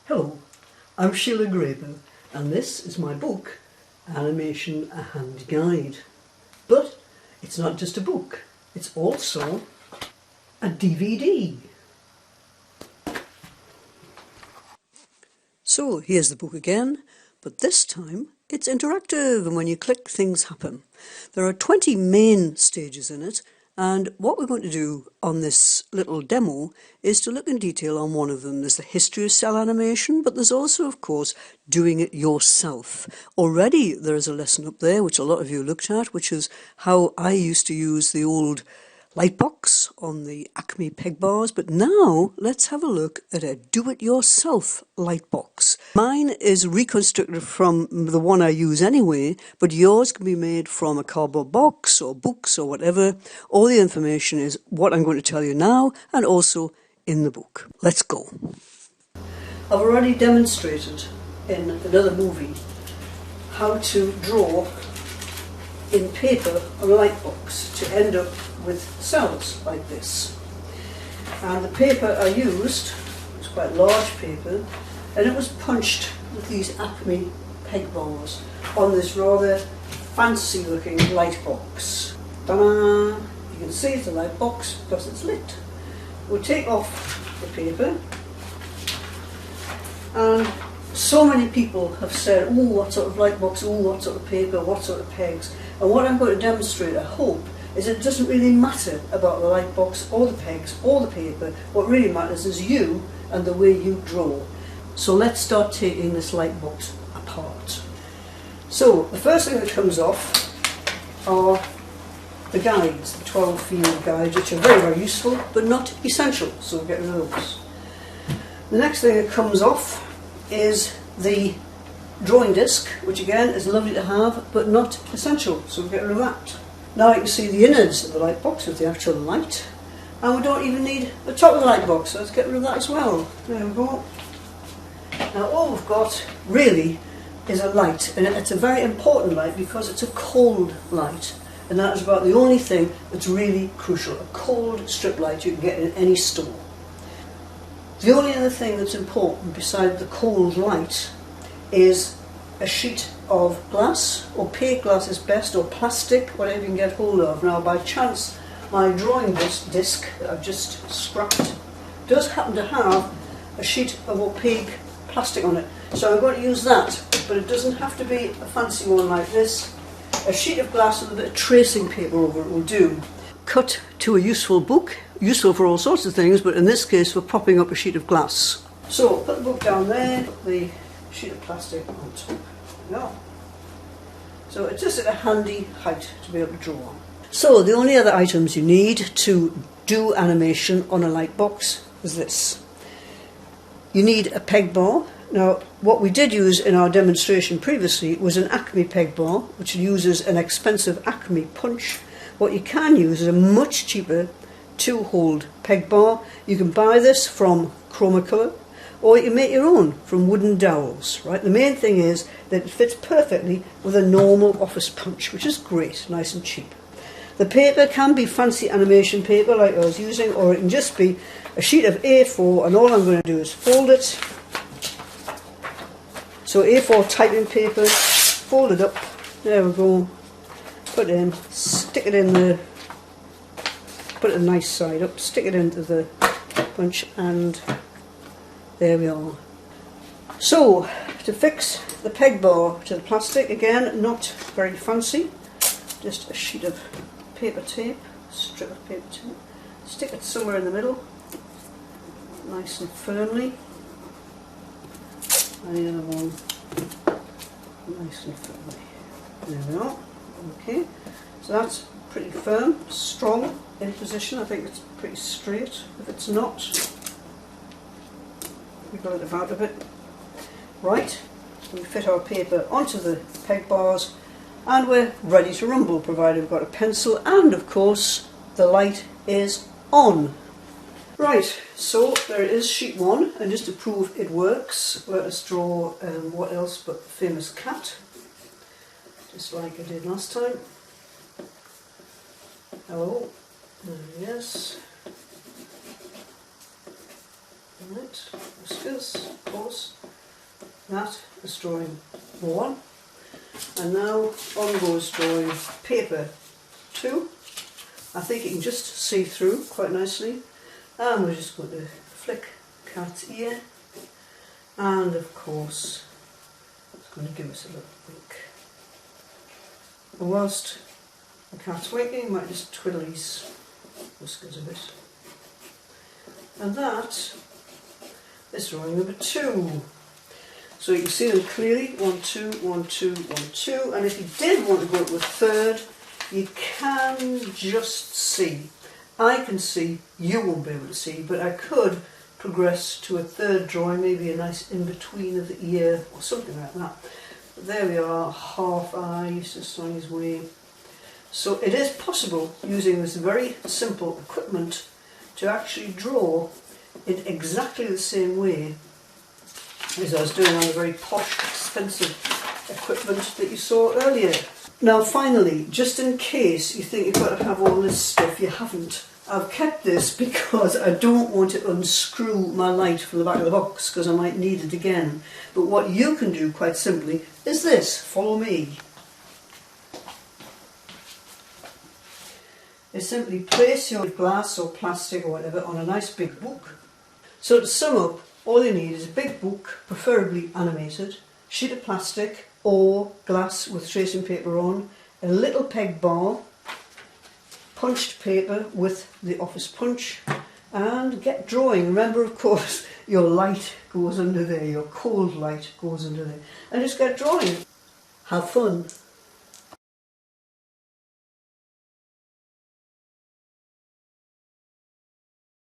Hello, I'm Sheila Graber and this is my book, Animation A Hand Guide. But it's not just a book, it's also a DVD. So here's the book again, but this time it's interactive and when you click things happen. There are 20 main stages in it, and what we're going to do on this little demo is to look in detail on one of them. There's the history of cell animation, but there's also, of course, doing it yourself. Already there is a lesson up there, which a lot of you looked at, which is how I used to use the old Lightbox on the Acme peg bars, but now let's have a look at a do-it-yourself Lightbox. Mine is reconstructed from the one I use anyway, but yours can be made from a cardboard box or books or whatever. All the information is what I'm going to tell you now and also in the book. Let's go. I've already demonstrated in another movie how to draw in paper on a Lightbox to end up with cells like this. And the paper I used was quite large paper, and it was punched with these Acme peg bars on this rather fancy looking Lightbox. Ta-da! You can see it's a Lightbox because it's lit. We'll take off the paper, and so many people have said, oh, what sort of Lightbox, oh, what sort of paper, what sort of pegs. And what I'm going to demonstrate, I hope, is it doesn't really matter about the Lightbox or the pegs or the paper. What really matters is you and the way you draw. So let's start taking this Lightbox apart. So the first thing that comes off are the guides, the 12 field guides, which are very, very useful but not essential, so we'll get rid of those. The next thing that comes off is the drawing disc, which again is lovely to have but not essential, so we'll get rid of that. Now you can see the innards of the Lightbox with the actual light, and we don't even need the top of the Lightbox, so let's get rid of that as well. There we go. Now all we've got really is a light, and it's a very important light because it's a cold light, and that is about the only thing that's really crucial. A cold strip light you can get in any store. The only other thing that's important beside the cold light is a sheet of glass. Opaque glass is best, or plastic, whatever you can get hold of. Now by chance my drawing disc that I've just scrapped does happen to have a sheet of opaque plastic on it, so I'm going to use that, but it doesn't have to be a fancy one like this. A sheet of glass with a bit of tracing paper over it will do. Cut to a useful book, useful for all sorts of things, but in this case for propping up a sheet of glass. So put the book down there, put the sheet of plastic on top. No. So it's just at a handy height to be able to draw on. So the only other items you need to do animation on a Lightbox is this. You need a peg bar. Now what we did use in our demonstration previously was an Acme peg bar, which uses an expensive Acme punch. What you can use is a much cheaper 2-hold peg bar. You can buy this from Chromacolour, or you can make your own from wooden dowels, right? The main thing is that it fits perfectly with a normal office punch, which is great, nice and cheap. The paper can be fancy animation paper like I was using, or it can just be a sheet of A4, and all I'm going to do is fold it. So A4 typing paper, fold it up, there we go, put it in, stick it in the, put it a nice side up, stick it into the punch, and there we are. So, to fix the peg bar to the plastic, again, not very fancy, just a sheet of paper tape, strip of paper tape, stick it somewhere in the middle, nice and firmly, and the other one, nice and firmly. There we are. Okay, so that's pretty firm, strong in position. I think it's pretty straight. If it's not, we've got it about a bit. Right, we fit our paper onto the peg bars and we're ready to rumble, provided we've got a pencil and of course the light is on. Right, so there is sheet 1, and just to prove it works, let us draw what else but the famous cat, just like I did last time. Hello, there he is. Right, whiskers, of course. That is drawing 1. And now on goes drawing paper 2. I think you can just see through quite nicely. And we're just going to flick cat's ear. And of course, it's going to give us a little wink. And whilst the cat's winking, you might just twiddle his whiskers a bit. And that is drawing number 2. So you can see them clearly, 1, 2, 1, 2, 1, 2. And if you did want to go to a third, you can just see. I can see, you won't be able to see, but I could progress to a third drawing, maybe a nice in-between of the ear or something like that. But there we are, half eye, just on his way. So it is possible, using this very simple equipment, to actually draw in exactly the same way as I was doing on the very posh, expensive equipment that you saw earlier. Now finally, just in case you think you've got to have all this stuff, you haven't. I've kept this because I don't want to unscrew my light from the back of the box because I might need it again. But what you can do quite simply is this, follow me. Is simply place your glass or plastic or whatever on a nice big book. So to sum up, all you need is a big book, preferably animated, sheet of plastic or glass with tracing paper on, a little peg bar, punched paper with the office punch, and get drawing. Remember, of course, your light goes under there, your cold light goes under there, and just get drawing. Have fun.